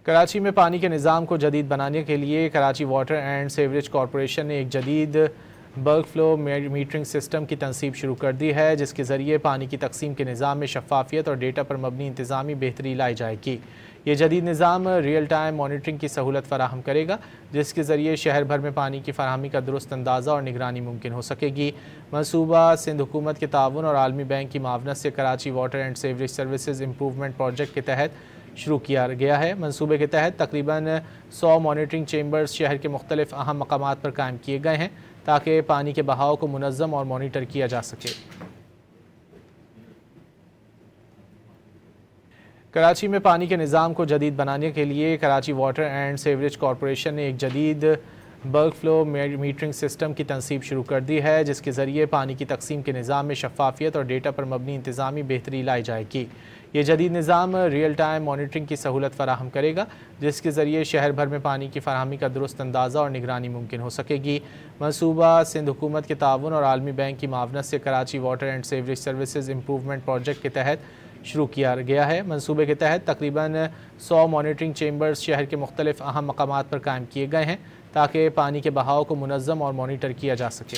کراچی میں پانی کے نظام کو جدید بنانے کے لیے Karachi water and sewerage corporation نے ایک جدید بلک فلو میٹرنگ سسٹم کی تنصیب شروع کر دی ہے، جس کے ذریعے پانی کی تقسیم کے نظام میں شفافیت اور ڈیٹا پر مبنی انتظامی بہتری لائی جائے گی۔ یہ جدید نظام ریئل ٹائم مانیٹرنگ کی سہولت فراہم کرے گا، جس کے ذریعے شہر بھر میں پانی کی فراہمی کا درست اندازہ اور نگرانی ممکن ہو سکے گی۔ منصوبہ سندھ حکومت کے تعاون اور عالمی بینک کی معاونت سے Karachi water and sewerage services improvement project کے تحت شروع کیا گیا ہے۔ منصوبے کے تحت تقریباً 100 مانیٹرنگ چیمبرز شہر کے مختلف اہم مقامات پر قائم کیے گئے ہیں تاکہ پانی کے بہاؤ کو منظم اور مانیٹر کیا جا سکے۔ کراچی میں پانی کے نظام کو جدید بنانے کے لیے Karachi water and sewerage corporation نے ایک جدید بلک فلو میٹرنگ سسٹم کی تنصیب شروع کر دی ہے، جس کے ذریعے پانی کی تقسیم کے نظام میں شفافیت اور ڈیٹا پر مبنی انتظامی بہتری لائی جائے گی۔ یہ جدید نظام ریئل ٹائم مانیٹرنگ کی سہولت فراہم کرے گا، جس کے ذریعے شہر بھر میں پانی کی فراہمی کا درست اندازہ اور نگرانی ممکن ہو سکے گی۔ منصوبہ سندھ حکومت کے تعاون اور عالمی بینک کی معاونت سے Karachi water and sewerage services improvement project کے تحت شروع کیا گیا ہے۔ منصوبے کے تحت تقریباً 100 مانیٹرنگ چیمبرز شہر کے مختلف اہم مقامات پر قائم کیے گئے ہیں تاکہ پانی کے بہاؤ کو منظم اور مانیٹر کیا جا سکے۔